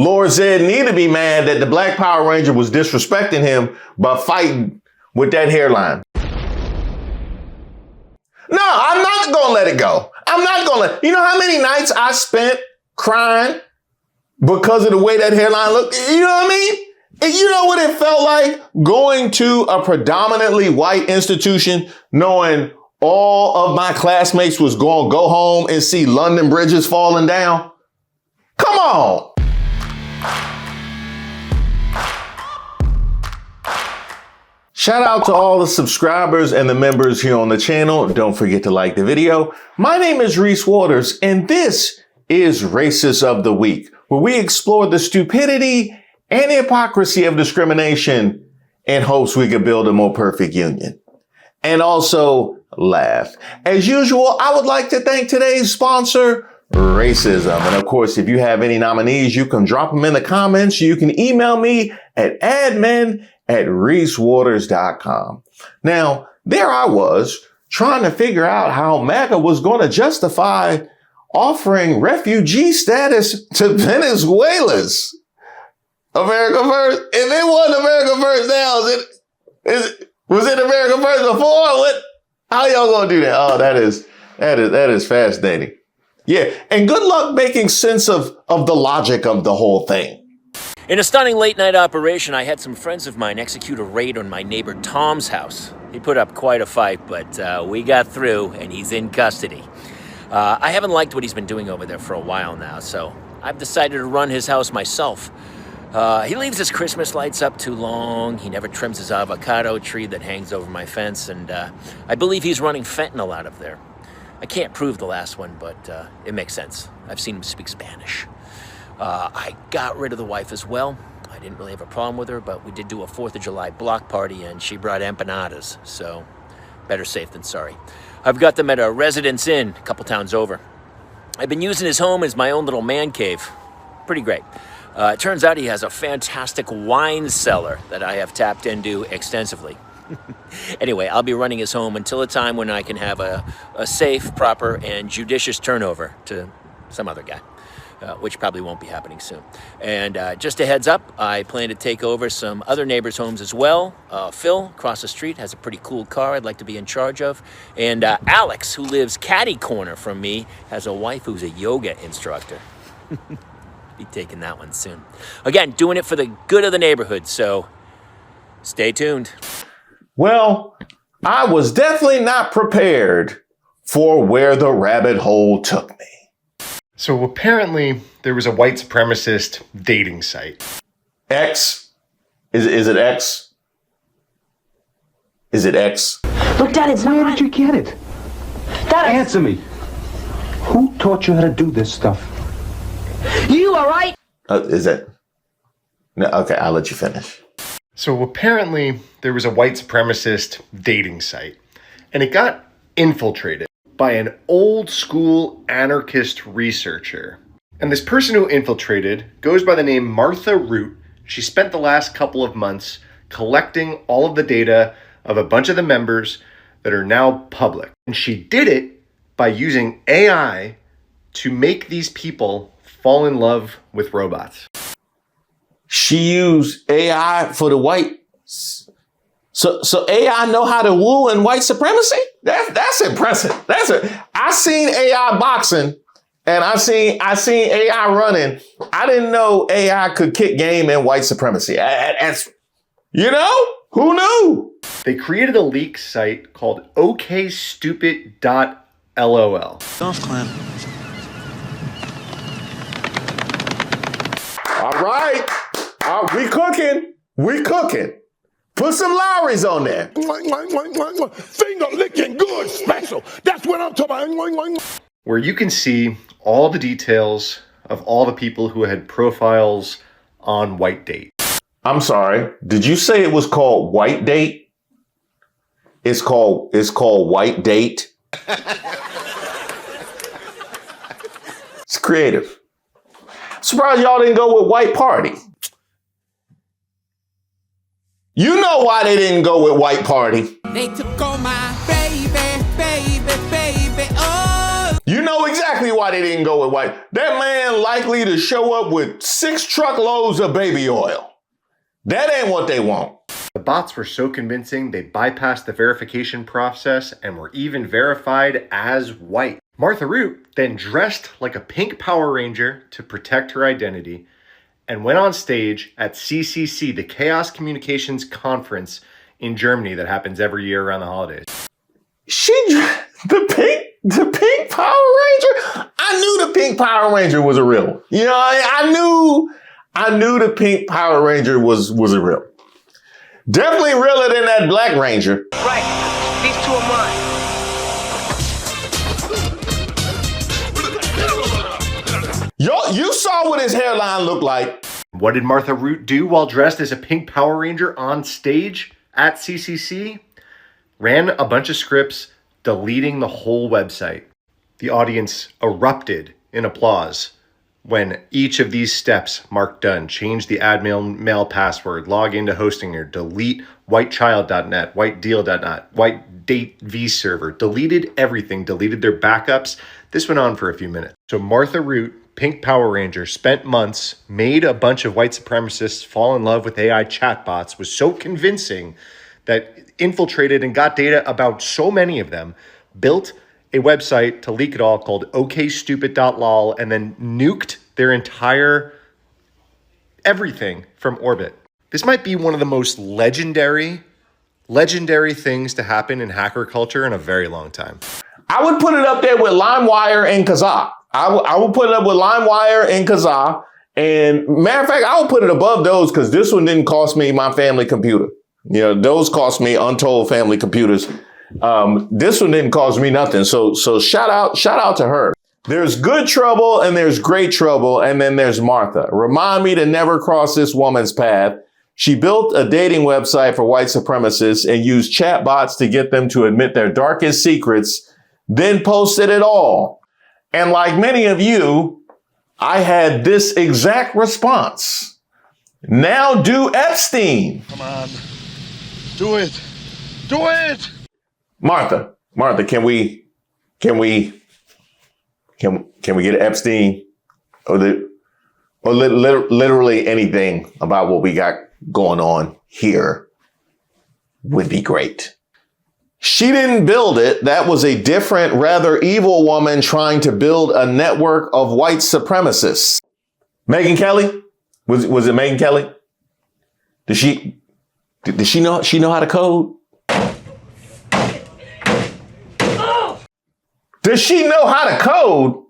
Lord Zed need to be mad that the Black Power Ranger was disrespecting him by fighting with that hairline. No, I'm not going to let it go. I'm not going to you know how many nights I spent crying because of the way that hairline looked? You know what I mean? And you know what it felt like going to a predominantly white institution knowing all of my classmates was going to go home and see London bridges falling down? Come on. Shout out to all the subscribers and the members here on the channel. Don't forget to like the video. My name is Reese Waters, and this is Racist of the Week, where we explore the stupidity and hypocrisy of discrimination in hopes we can build a more perfect union. And also laugh. As usual, I would like to thank today's sponsor, Racism. And of course, if you have any nominees, you can drop them in the comments. You can email me at admin@ReeseWaters.com. Now, there I was trying to figure out how MAGA was going to justify offering refugee status to Venezuelans. America first. If it wasn't America first now, was it America first before? What? How y'all gonna do that? Oh, that is fascinating. Yeah, and good luck making sense of the logic of the whole thing. In a stunning late-night operation, I had some friends of mine execute a raid on my neighbor Tom's house. He put up quite a fight, but we got through, and he's in custody. I haven't liked what he's been doing over there for a while now, so I've decided to run his house myself. He leaves his Christmas lights up too long. He never trims his avocado tree that hangs over my fence, and I believe he's running fentanyl out of there. I can't prove the last one, but it makes sense. I've seen him speak Spanish. I got rid of the wife as well. I didn't really have a problem with her, but we did do a 4th of July block party, and she brought empanadas, so better safe than sorry. I've got them at a Residence Inn a couple towns over. I've been using his home as my own little man cave. Pretty great. It turns out he has a fantastic wine cellar that I have tapped into extensively. Anyway, I'll be running his home until a time when I can have a safe, proper, and judicious turnover to some other guy, which probably won't be happening soon. And just a heads up, I plan to take over some other neighbors' homes as well. Phil, across the street, has a pretty cool car I'd like to be in charge of. And Alex, who lives catty corner from me, has a wife who's a yoga instructor. Be taking that one soon. Again, doing it for the good of the neighborhood, so stay tuned. Well, I was definitely not prepared for where the rabbit hole took me. So apparently there was a white supremacist dating site. X? Is it X? Is it X? Look, Dad, it's not. Where did you get it? Dad, Answer me. Who taught you how to do this stuff? You are right. Is that? No, okay, I'll let you finish. So apparently there was a white supremacist dating site, and it got infiltrated by an old school anarchist researcher. And this person who infiltrated goes by the name Martha Root. She spent the last couple of months collecting all of the data of a bunch of the members that are now public. And she did it by using AI to make these people fall in love with robots. She used AI for the white. So AI know how to woo in white supremacy? That's impressive. I seen AI boxing and I seen AI running. I didn't know AI could kick game in white supremacy. Who knew? They created a leak site called okstupid.lol. Golf clap. All right. We cooking. Put some Lowrys on there. Finger licking good special. That's what I'm talking about. Where you can see all the details of all the people who had profiles on WhiteDate. I'm sorry. Did you say it was called WhiteDate? It's called WhiteDate. It's creative. Surprised y'all didn't go with White Party. You know why they didn't go with White Party. They took all my baby, oh. You know exactly why they didn't go with white. That man likely to show up with 6 truckloads of baby oil. That ain't what they want. The bots were so convincing, they bypassed the verification process and were even verified as white. Martha Root then dressed like a pink Power Ranger to protect her identity and went on stage at CCC, the Chaos Communications Conference in Germany that happens every year around the holidays. The pink Power Ranger? I knew the pink Power Ranger was a real one. You know, I knew the pink Power Ranger was a real. Definitely realer than that Black Ranger. Right. These two are mine. You saw what his hairline looked like. What did Martha Root do while dressed as a pink Power Ranger on stage at CCC? Ran a bunch of scripts, deleting the whole website. The audience erupted in applause when each of these steps marked done. Change the admin mail password, log into Hostinger, delete WhiteChild.net, WhiteDeal.net, WhiteDate vServer, deleted everything, deleted their backups. This went on for a few minutes. So Martha Root, Pink Power Ranger, spent months, made a bunch of white supremacists fall in love with AI chatbots, was so convincing that infiltrated and got data about so many of them, built a website to leak it all called okstupid.lol, and then nuked their entire everything from orbit. This might be one of the most legendary things to happen in hacker culture in a very long time. I would put it up there with LimeWire and Kazaa. I would put it up with LimeWire and Kazaa. And matter of fact, I would put it above those because this one didn't cost me my family computer. You know, those cost me untold family computers. This one didn't cost me nothing. So shout out to her. There's good trouble and there's great trouble. And then there's Martha. Remind me to never cross this woman's path. She built a dating website for white supremacists and used chatbots to get them to admit their darkest secrets, then posted it all. And like many of you, I had this exact response. Now do Epstein. Come on. Do it. Do it. Martha, can we get Epstein or literally anything about what we got going on here would be great. She didn't build it. That was a different, rather evil woman trying to build a network of white supremacists. Megyn Kelly? Was it Megyn Kelly? Did she know how to code? Does she know how to code?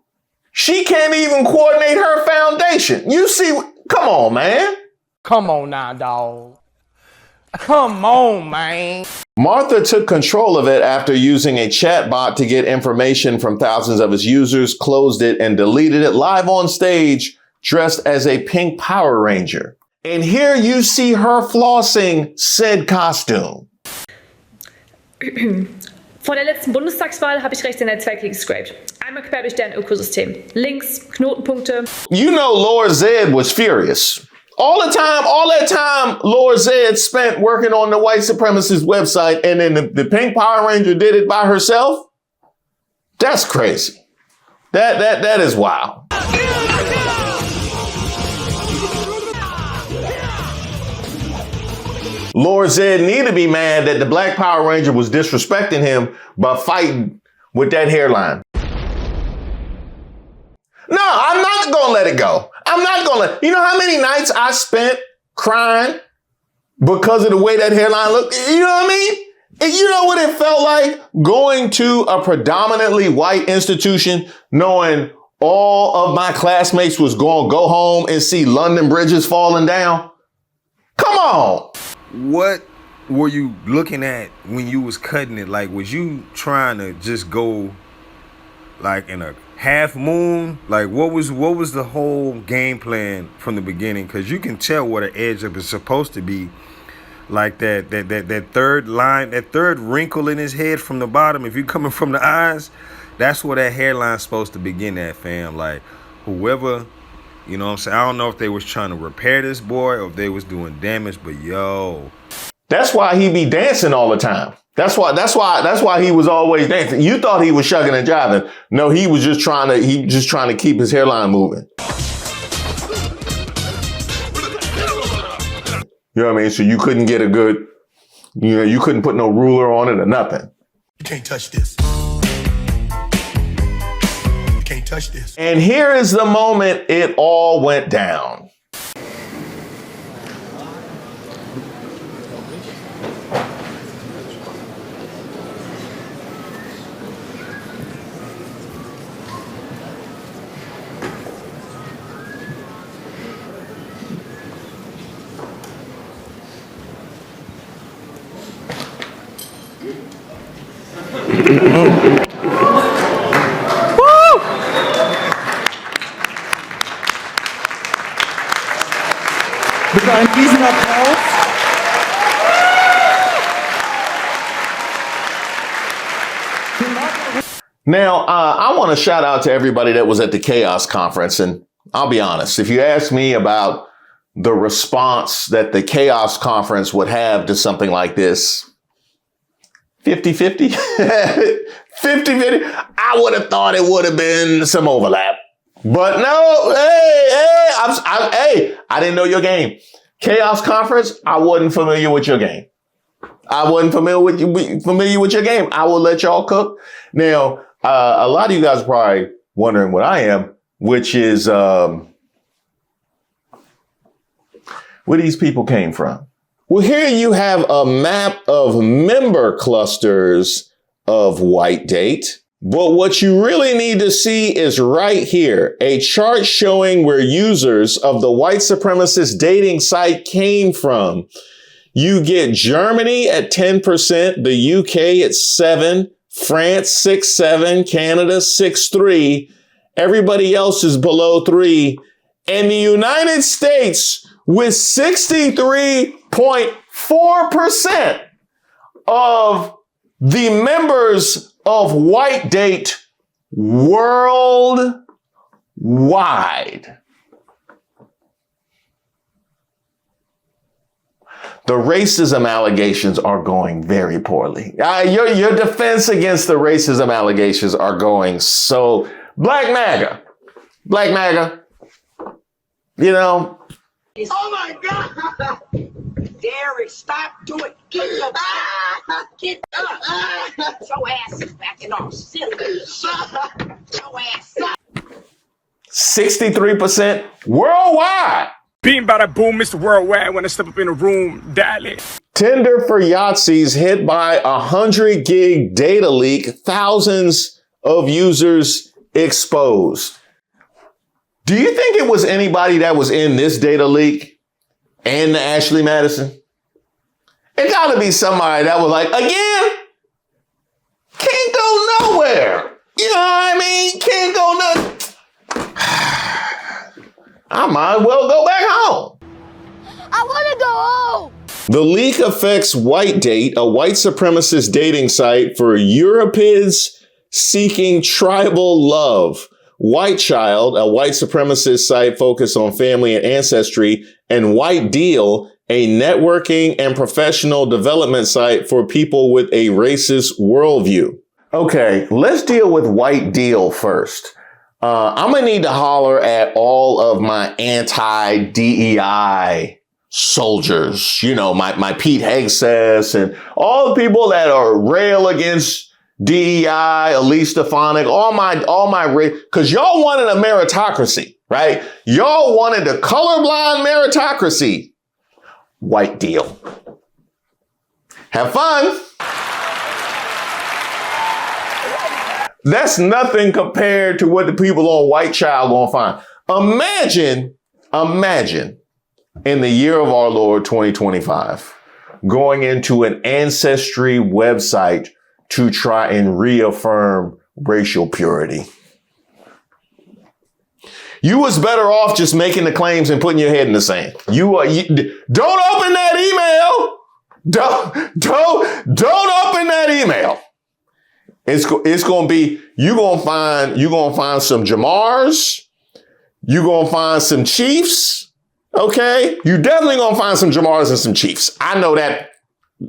She can't even coordinate her foundation. You see, come on, man. Come on now, dog. Come on, man. Martha took control of it after using a chatbot to get information from thousands of its users, closed it, and deleted it live on stage, dressed as a pink Power Ranger. And here you see her flossing said costume. Vor der letzten Bundestagswahl habe ich rechte Netzwerke gescraped. Einmal quer durch deren Ökosystem. Links, Knotenpunkte. You know Lord Zed was furious. All that time Lord Zed spent working on the white supremacist website and then the pink Power Ranger did it by herself? That's crazy. That is wild. Lord Zed need to be mad that the Black Power Ranger was disrespecting him by fighting with that hairline. No, I'm not going to let it go. You know how many nights I spent crying because of the way that hairline looked? You know what I mean? And you know what it felt like going to a predominantly white institution knowing all of my classmates was going to go home and see London bridges falling down? Come on. What were you looking at when you was cutting it? Like, was you trying to just go like in a half moon? Like, what was the whole game plan from the beginning? Because you can tell what an edge up is supposed to be. Like that third line, that third wrinkle in his head from the bottom. If you're coming from the eyes, that's where that hairline's supposed to begin at, fam. Like, whoever, you know what I'm saying? I don't know if they was trying to repair this boy or if they was doing damage, but yo. That's why he be dancing all the time. That's why he was always dancing. You thought he was shucking and jiving. No, he was just trying to keep his hairline moving. You know what I mean? So you couldn't get a good, you couldn't put no ruler on it or nothing. You can't touch this. You can't touch this. And here is the moment it all went down. Bitte einen Riesenapplaus. Now, I want to shout out to everybody that was at the Chaos Conference. And I'll be honest, if you ask me about the response that the Chaos Conference would have to something like this, 50-50, 50-50, I would have thought it would have been some overlap. But no, I didn't know your game. Chaos Conference, I wasn't familiar with your game. I wasn't familiar with your game. I will let y'all cook. Now, a lot of you guys are probably wondering what I am, which is where these people came from. Well, here you have a map of member clusters of WhiteDate. But what you really need to see is right here, a chart showing where users of the white supremacist dating site came from. You get Germany at 10%, the UK at 7%, France 6.7%, Canada 6.3%. Everybody else is below 3%. And the United States with 63.4% of the members of WhiteDate worldwide. The racism allegations are going very poorly. Your defense against the racism allegations are going so... Black MAGA, you know. Oh my God! Derek, stop doing. Get your get up. Your ass is backing off. Silly. Your ass up. 63% worldwide. Being bada boom, Mr. Worldwide, when I step up in the room, darling. Tinder for Yahtzees hit by 100 gig data leak, thousands of users exposed. Do you think it was anybody that was in this data leak and the Ashley Madison? It gotta be somebody that was like, again, can't go nowhere. You know what I mean? Can't go nowhere. I might as well go back home. I want to go home. The leak affects WhiteDate, a white supremacist dating site for Europids seeking tribal love. WhiteChild, a white supremacist site focused on family and ancestry, and WhiteDeal, a networking and professional development site for people with a racist worldview. Okay, let's deal with WhiteDeal first. I'm gonna need to holler at all of my anti-DEI soldiers, you know, my Pete Hegseth and all the people that are rail against DEI, Elise Stefanik, all my, cause y'all wanted a meritocracy, right? Y'all wanted the colorblind meritocracy. WhiteDeal. Have fun. That's nothing compared to what the people on WhiteChild gonna find. Imagine in the year of our Lord 2025, going into an ancestry website to try and reaffirm racial purity. You was better off just making the claims and putting your head in the sand. Don't open that email. Don't open that email. It's going to be, you're going to find some Jamars. You're going to find some Chiefs. Okay. You definitely going to find some Jamars and some Chiefs. I know that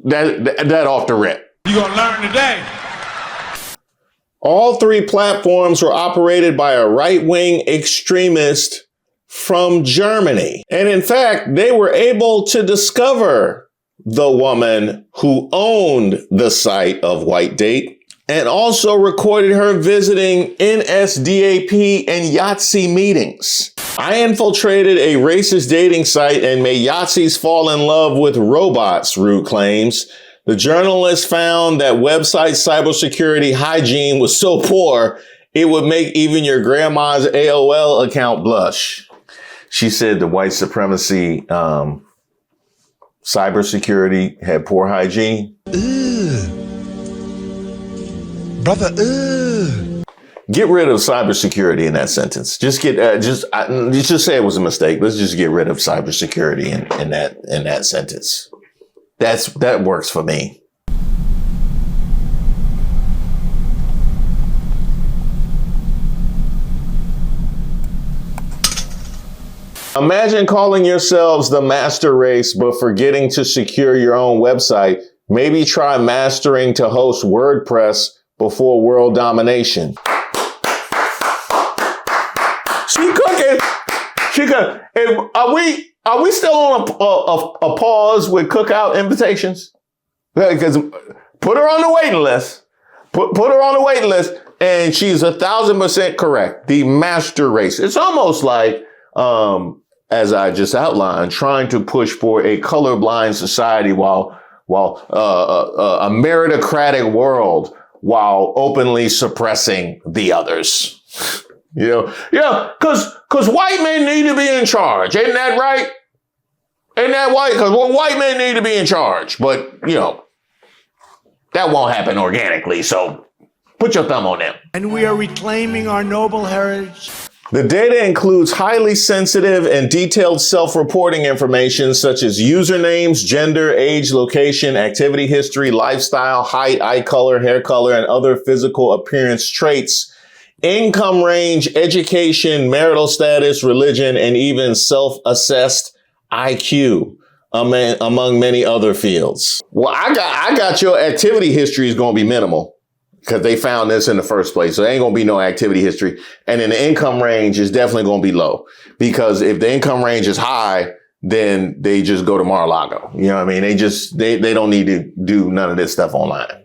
That off the rip. You gonna learn today. All three platforms were operated by a right-wing extremist from Germany. And in fact, they were able to discover the woman who owned the site of WhiteDate and also recorded her visiting NSDAP and Yahtzee meetings. I infiltrated a racist dating site and made Yahtzees fall in love with robots, Root claims. The journalist found that website cybersecurity hygiene was so poor, it would make even your grandma's AOL account blush. She said the white supremacy cybersecurity had poor hygiene. Brother, Get rid of cybersecurity in that sentence. Just say it was a mistake. Let's just get rid of cybersecurity in that sentence. That works for me. Imagine calling yourselves the master race, but forgetting to secure your own website. Maybe try mastering to host WordPress before world domination. She cooking. Are we still on a pause with cookout invitations? Because put her on the waiting list. Put her on the waiting list, and she's 1,000% correct. The master race. It's almost like, as I just outlined, trying to push for a colorblind society while a meritocratic world while openly suppressing the others. Because white men need to be in charge. Isn't that right? Isn't that white? Because white men need to be in charge. But, that won't happen organically. So put your thumb on them. and we are reclaiming our noble heritage. The data includes highly sensitive and detailed self-reporting information such as usernames, gender, age, location, activity history, lifestyle, height, eye color, hair color, and other physical appearance traits, income range, education, marital status, religion, and even self-assessed IQ, among many other fields. Well, I got your activity history is going to be minimal, because they found this in the first place. So there ain't going to be no activity history. And then the income range is definitely going to be low, because if the income range is high, then they just go to Mar-a-Lago. You know what I mean? They don't need to do none of this stuff online.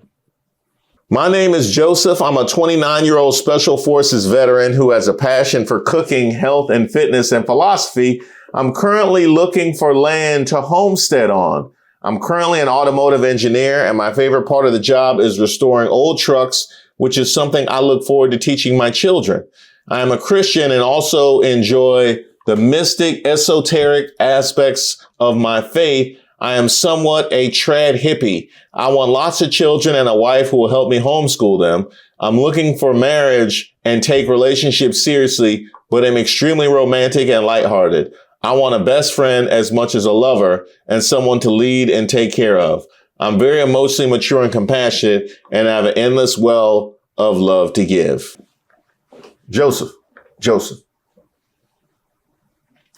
My name is Joseph. I'm a 29-year-old Special Forces veteran who has a passion for cooking, health and fitness and philosophy. I'm currently looking for land to homestead on. I'm currently an automotive engineer, and my favorite part of the job is restoring old trucks, which is something I look forward to teaching my children. I am a Christian and also enjoy the mystic, esoteric aspects of my faith. I am somewhat a trad hippie. I want lots of children and a wife who will help me homeschool them. I'm looking for marriage and take relationships seriously, but am extremely romantic and lighthearted. I want a best friend as much as a lover and someone to lead and take care of. I'm very emotionally mature and compassionate, and I have an endless well of love to give. Joseph,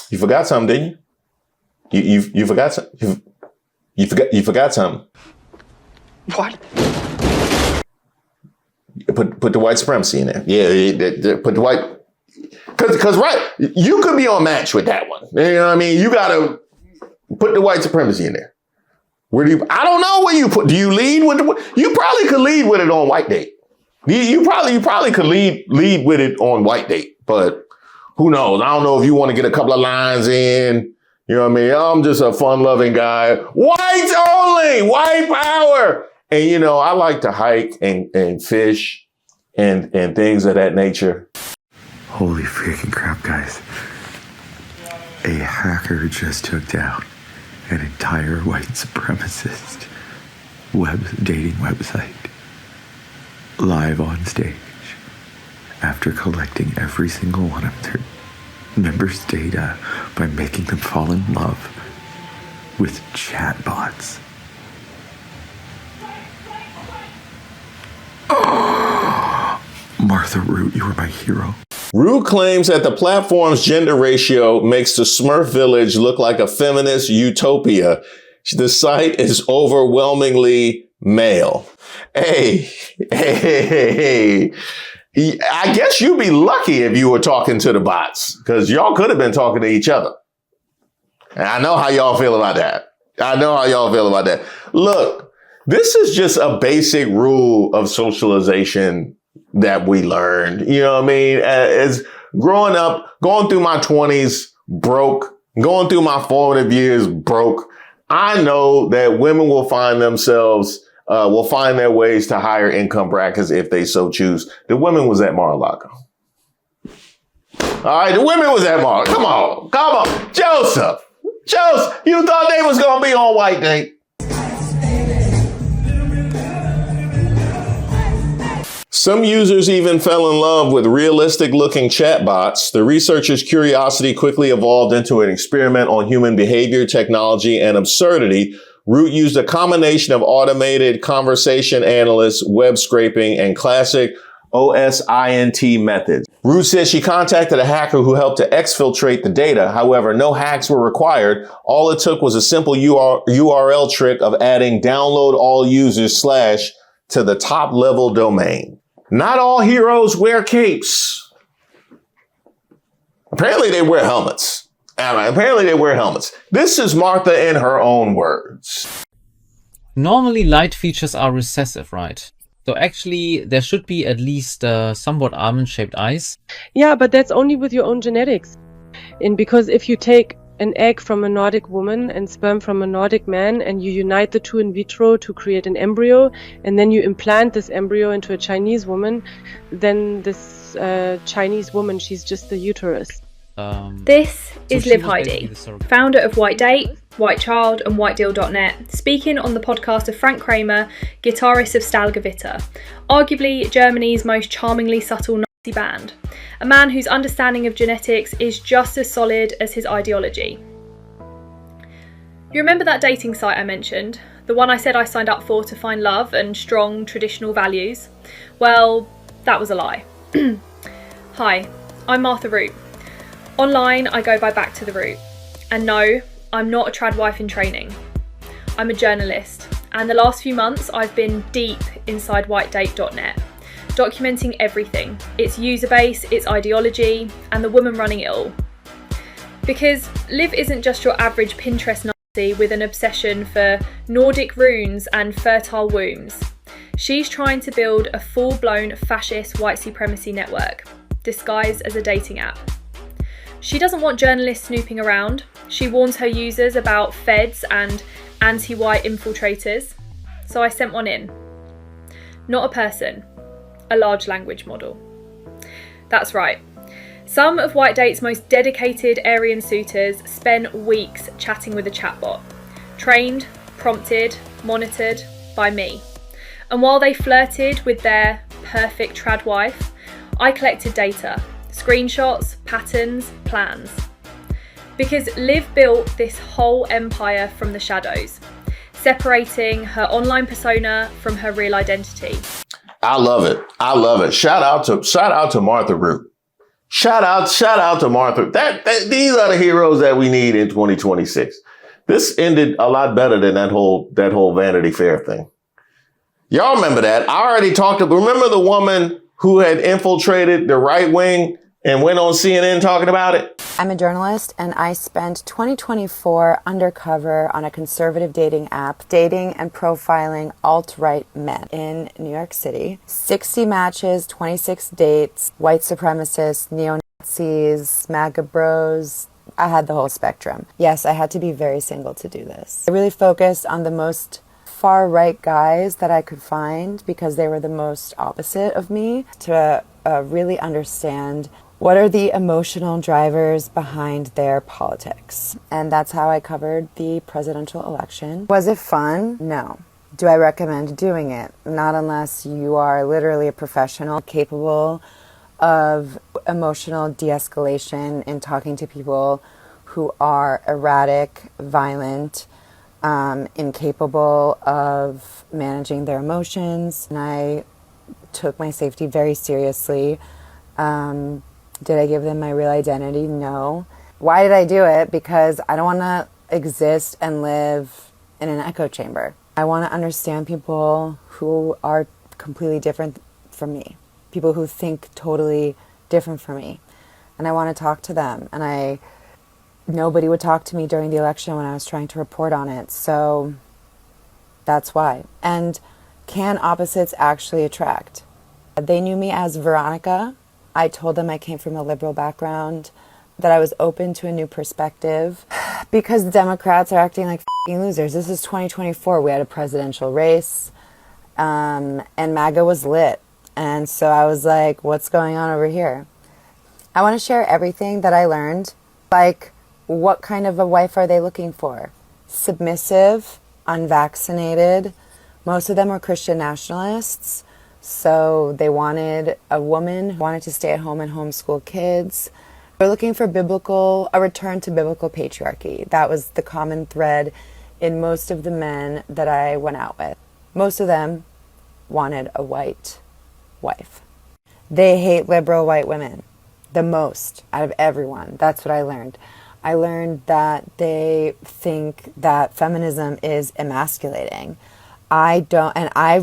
you forgot something, didn't you? You forgot something. You forgot something. What? Put the white supremacy in there. Yeah, put the white. Cause right, you could be on match with that one. You know what I mean? You gotta put the white supremacy in there. Where do you? I don't know where you put. Do you lead with the? You probably could lead with it on WhiteDate. You probably could lead with it on WhiteDate. But who knows? I don't know if you want to get a couple of lines in. You know what I mean? I'm just a fun-loving guy. Whites only, white power. And I like to hike and fish and things of that nature. Holy freaking crap, guys. A hacker just took down an entire white supremacist dating website live on stage after collecting every single one of their members' data by making them fall in love with chatbots. Martha Root, you were my hero. Root claims that the platform's gender ratio makes the Smurf village look like a feminist utopia. The site is overwhelmingly male. Hey. I guess you'd be lucky if you were talking to the bots, because y'all could have been talking to each other. And I know how y'all feel about that. Look, this is just a basic rule of socialization that we learned. You know what I mean? As growing up, going through my 20s, broke, going through my formative years, broke. I know that women will find their ways to higher income brackets if they so choose. The women was at Mar-a-Lago. All right, the women was at Mar. Come on. Joseph, you thought they was going to be on WhiteDate. Some users even fell in love with realistic-looking chatbots. The researchers' curiosity quickly evolved into an experiment on human behavior, technology, and absurdity. Root used a combination of automated conversation analysts, web scraping, and classic OSINT methods. Root says she contacted a hacker who helped to exfiltrate the data. However, no hacks were required. All it took was a simple URL trick of adding download all users / to the top level domain. Not all heroes wear capes. Apparently they wear helmets. This is Martha in her own words. Normally light features are recessive, right? So actually there should be at least somewhat almond-shaped eyes. Yeah, but that's only with your own genetics. And because if you take an egg from a Nordic woman and sperm from a Nordic man and you unite the two in vitro to create an embryo, and then you implant this embryo into a Chinese woman, then this Chinese woman, she's just the uterus. This is Liv Heidi, founder of WhiteDate, WhiteChild and WhiteDeal.net, speaking on the podcast of Frank Kramer, guitarist of Stalgewitter, arguably Germany's most charmingly subtle Nazi band, a man whose understanding of genetics is just as solid as his ideology. You remember that dating site I mentioned? The one I said I signed up for to find love and strong traditional values? Well, that was a lie. Hi, I'm Martha Root. Online, I go by Back to the Root. And no, I'm not a trad wife in training. I'm a journalist, and the last few months I've been deep inside WhiteDate.net, documenting everything, its user base, its ideology, and the woman running it all. Because Liv isn't just your average Pinterest Nazi with an obsession for Nordic runes and fertile wombs. She's trying to build a full-blown fascist white supremacy network, disguised as a dating app. She doesn't want journalists snooping around. She warns her users about feds and anti-white infiltrators. So I sent one in. Not a person, a large language model. That's right. Some of WhiteDate's most dedicated Aryan suitors spent weeks chatting with a chatbot, trained, prompted, monitored by me. And while they flirted with their perfect trad wife, I collected data. Screenshots, patterns, plans. Because Liv built this whole empire from the shadows, separating her online persona from her real identity. I love it. Shout out to Martha Root. Shout out to Martha. These are the heroes that we need in 2026. This ended a lot better than that whole Vanity Fair thing. Y'all remember that? I already remember the woman who had infiltrated the right wing and went on CNN talking about it? I'm a journalist, and I spent 2024 undercover on a conservative dating app, dating and profiling alt-right men in New York City. 60 matches, 26 dates, white supremacists, neo-Nazis, MAGA bros. I had the whole spectrum. Yes, I had to be very single to do this. I really focused on the most far-right guys that I could find because they were the most opposite of me, to really understand what are the emotional drivers behind their politics. And that's how I covered the presidential election. Was it fun? No. Do I recommend doing it? Not unless you are literally a professional capable of emotional de-escalation in talking to people who are erratic, violent, incapable of managing their emotions. And I took my safety very seriously. Did I give them my real identity? No. Why did I do it? Because I don't want to exist and live in an echo chamber. I want to understand people who are completely different from me, people who think totally different from me. And I want to talk to them. And nobody would talk to me during the election when I was trying to report on it. So that's why. And can opposites actually attract? They knew me as Veronica. I told them I came from a liberal background, that I was open to a new perspective, because the Democrats are acting like f***ing losers. This is 2024. We had a presidential race, and MAGA was lit. And so I was like, what's going on over here? I want to share everything that I learned. Like, what kind of a wife are they looking for? Submissive, unvaccinated. Most of them were Christian nationalists. So they wanted a woman who wanted to stay at home and homeschool kids. They're looking for a return to biblical patriarchy. That was the common thread in most of the men that I went out with. Most of them wanted a white wife. They hate liberal white women the most out of everyone. That's what I learned. I learned that they think that feminism is emasculating. I don't, and I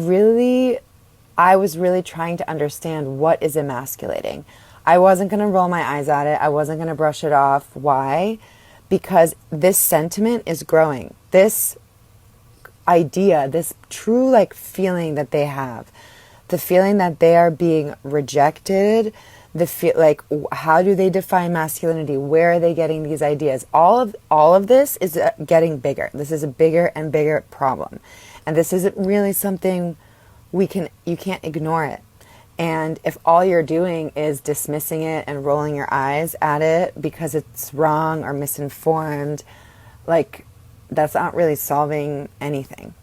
was really trying to understand what is emasculating. I wasn't going to roll my eyes at it. I wasn't going to brush it off. Why? Because this sentiment is growing. This idea, this true like feeling that they have, the feeling that they are being rejected, like how do they define masculinity? Where are they getting these ideas? All of this is getting bigger. This is a bigger and bigger problem. And this isn't really something you can't ignore it. And if all you're doing is dismissing it and rolling your eyes at it because it's wrong or misinformed, like that's not really solving anything.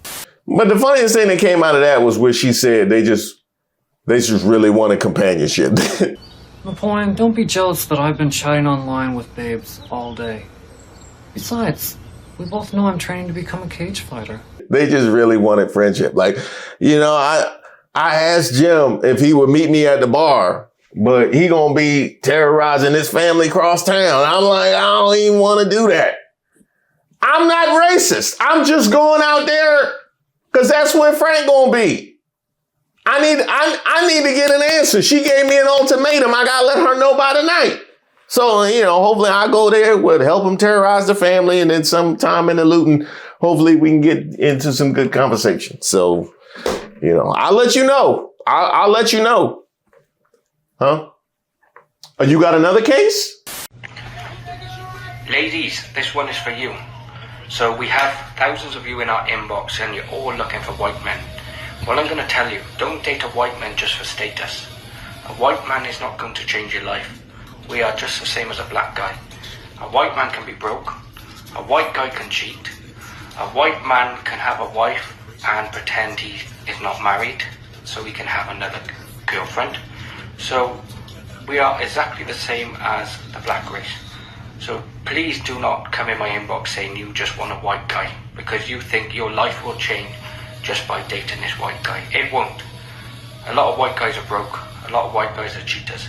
But the funniest thing that came out of that was where she said they just really wanted companionship. Napoleon, don't be jealous that I've been chatting online with babes all day. Besides, we both know I'm training to become a cage fighter. They just really wanted friendship. Like, I asked Jim if he would meet me at the bar, but he gonna be terrorizing his family across town. I'm like, I don't even want to do that. I'm not racist. I'm just going out there because that's where Frank gonna be. I need to get an answer. She gave me an ultimatum. I gotta let her know by tonight. So, hopefully I go there, would help him terrorize the family, and then sometime in the looting, hopefully we can get into some good conversation. So, I'll let you know. I'll let you know. Huh? Oh, you got another case? Ladies, this one is for you. So we have thousands of you in our inbox and you're all looking for white men. Well, I'm going to tell you, don't date a white man just for status. A white man is not going to change your life. We are just the same as a black guy. A white man can be broke. A white guy can cheat. A white man can have a wife and pretend he is not married so he can have another girlfriend. So we are exactly the same as the black race. So please do not come in my inbox saying you just want a white guy because you think your life will change just by dating this white guy. It won't. A lot of white guys are broke. A lot of white guys are cheaters.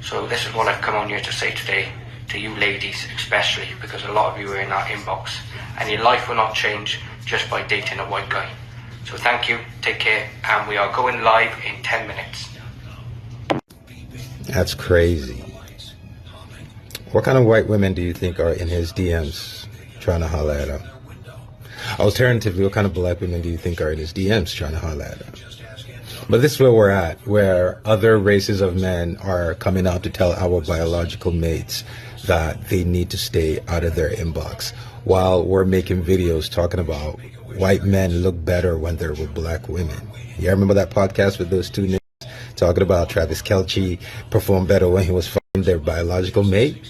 So this is what I've come on here to say today to you ladies especially, because a lot of you are in our inbox and your life will not change just by dating a white guy. So thank you, take care, and we are going live in 10 minutes. That's crazy. What kind of white women do you think are in his DMs trying to holler at him? Alternatively, what kind of black women do you think are in his DMs trying to holler at him? But this is where we're at, where other races of men are coming out to tell our biological mates that they need to stay out of their inbox, while we're making videos talking about white men look better when they're with black women. You remember that podcast with those two niggas talking about Travis Kelce performed better when he was fucking their biological mate?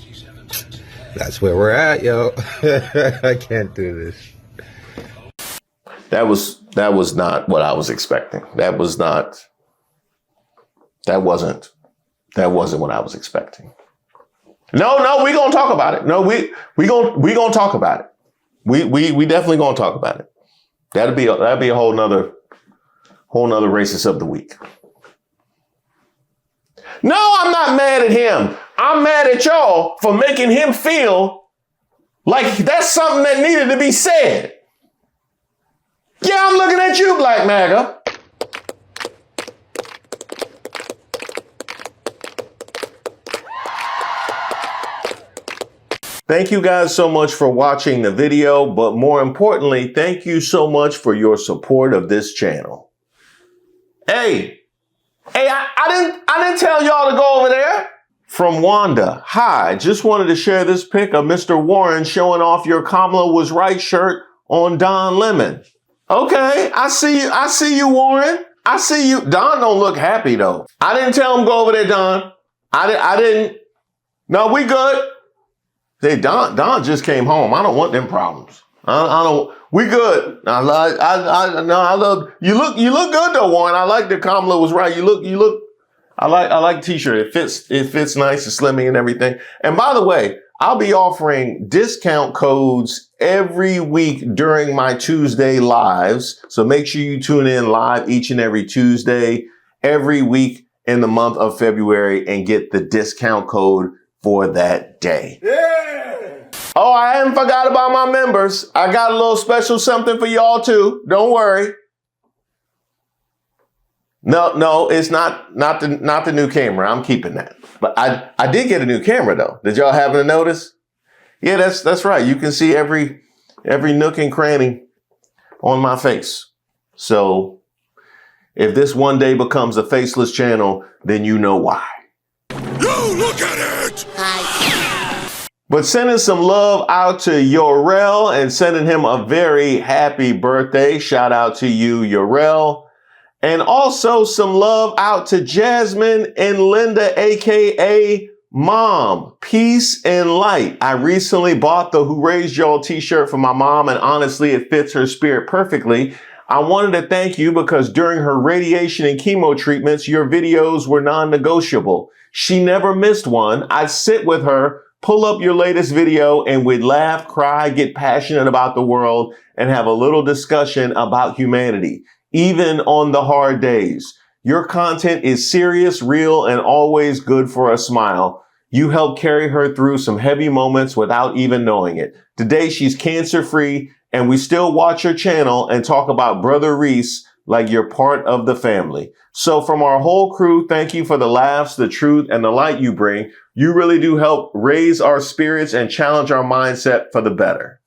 That's where we're at, yo. I can't do this. That was not what I was expecting. That wasn't what I was expecting. No, we gonna talk about it. No, we gonna talk about it. We definitely gonna talk about it. That'd be a whole nother racist of the week. No, I'm not mad at him. I'm mad at y'all for making him feel like that's something that needed to be said. Yeah, I'm looking at you, Black MAGA. Thank you guys so much for watching the video, but more importantly, thank you so much for your support of this channel. Hey, I didn't tell y'all to go over there. From Wanda, hi, just wanted to share this pic of Mr. Warren showing off your Kamala was right shirt on Don Lemon. Okay, I see you, Warren. I see you. Don don't look happy though. I didn't tell him go over there, Don. I didn't. No, we good. Hey, Don just came home. I don't want them problems. I don't. We good. I love. You look good though, Warren. I like that Kamala was right. You look. I like the t-shirt. It fits nice and slimmy and everything. And by the way, I'll be offering discount codes every week during my Tuesday lives. So make sure you tune in live each and every Tuesday, every week in the month of February and get the discount code for that day. Yeah. Oh, I haven't forgot about my members. I got a little special something for y'all too. Don't worry. No, it's not the new camera. I'm keeping that. But I did get a new camera though. Did y'all happen to notice? Yeah, that's right. You can see every nook and cranny on my face. So if this one day becomes a faceless channel, then you know why. Yo, look at it! But sending some love out to Yorel and sending him a very happy birthday. Shout out to you, Yorel. And also some love out to Jasmine and Linda, aka Mom. Peace and light. I recently bought the Who Raised Y'all t-shirt for my mom, and honestly, it fits her spirit perfectly. I wanted to thank you because during her radiation and chemo treatments, your videos were non-negotiable. She never missed one. I'd sit with her, pull up your latest video, and we'd laugh, cry, get passionate about the world, and have a little discussion about humanity, even on the hard days. Your content is serious, real, and always good for a smile. You helped carry her through some heavy moments without even knowing it. Today, she's cancer-free, and we still watch her channel and talk about Brother Reese like you're part of the family. So from our whole crew, thank you for the laughs, the truth, and the light you bring. You really do help raise our spirits and challenge our mindset for the better.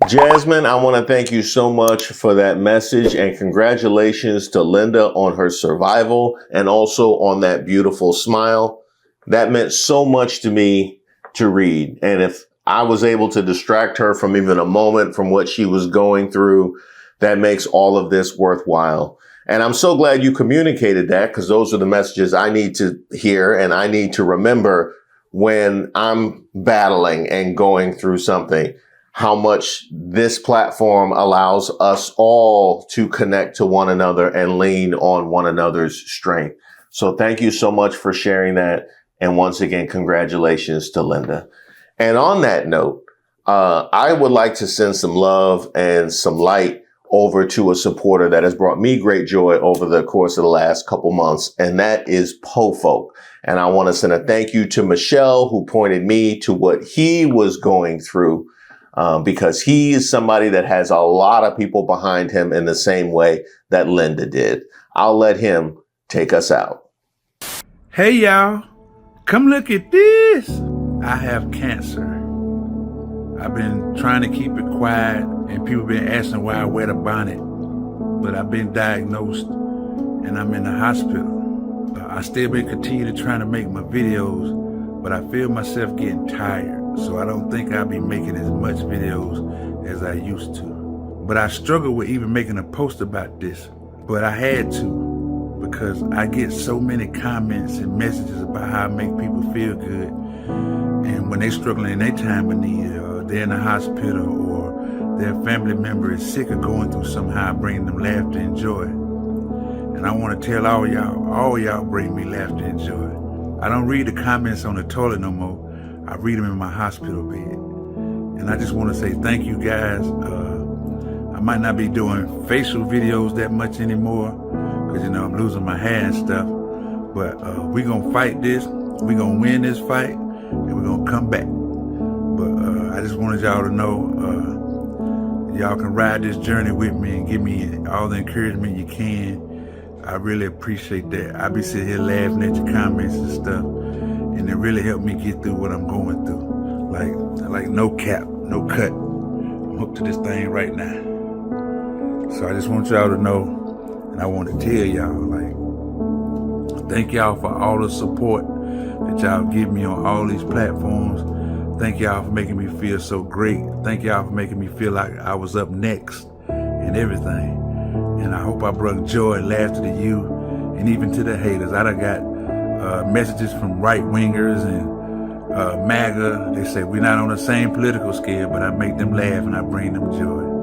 Jasmine, I want to thank you so much for that message, and congratulations to Linda on her survival and also on that beautiful smile. That meant so much to me to read. And if I was able to distract her from even a moment from what she was going through, that makes all of this worthwhile. And I'm so glad you communicated that, because those are the messages I need to hear and I need to remember when I'm battling and going through something. How much this platform allows us all to connect to one another and lean on one another's strength. So thank you so much for sharing that. And once again, congratulations to Linda. And on that note, I would like to send some love and some light over to a supporter that has brought me great joy over the course of the last couple months, and that is Pofolk. And I want to send a thank you to Michelle, who pointed me to what he was going through. Because he is somebody that has a lot of people behind him in the same way that Linda did. I'll let him take us out. Hey y'all, come look at this. I have cancer. I've been trying to keep it quiet and people been asking why I wear the bonnet. But I've been diagnosed and I'm in the hospital. I still been continuing to trying to make my videos, but I feel myself getting tired. So I don't think I'll be making as much videos as I used to. But I struggle with even making a post about this. But I had to, because I get so many comments and messages about how I make people feel good. And when they're struggling in their time of need, or they're in the hospital, or their family member is sick or going through somehow, bringing them laughter and joy. And I want to tell all y'all bring me laughter and joy. I don't read the comments on the toilet no more. I read them in my hospital bed. And I just want to say thank you guys. I might not be doing facial videos that much anymore because, you know, I'm losing my hair and stuff. But we're going to fight this. We're going to win this fight and we're going to come back. But I just wanted y'all to know, y'all can ride this journey with me and give me all the encouragement you can. I really appreciate that. I be sitting here laughing at your comments and stuff, and it really helped me get through what I'm going through. Like no cap, no cut. I'm hooked to this thing right now. So I just want y'all to know, and I want to tell y'all, like, thank y'all for all the support that y'all give me on all these platforms. Thank y'all for making me feel so great. Thank y'all for making me feel like I was up next and everything. And I hope I brought joy and laughter to you and even to the haters. I done got messages from right-wingers and MAGA. They say we're not on the same political scale, but I make them laugh and I bring them joy.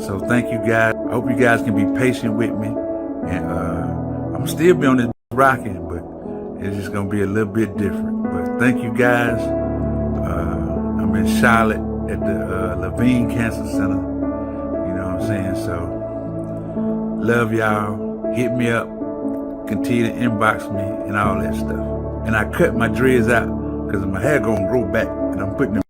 So thank you guys. I hope you guys can be patient with me. And I'm still be on this rocking, but it's just going to be a little bit different. But thank you guys. I'm in Charlotte at the Levine Cancer Center. You know what I'm saying? So love y'all. Hit me up. Continue to inbox me and all that stuff. And I cut my dreads out because my hair gonna grow back, and I'm putting them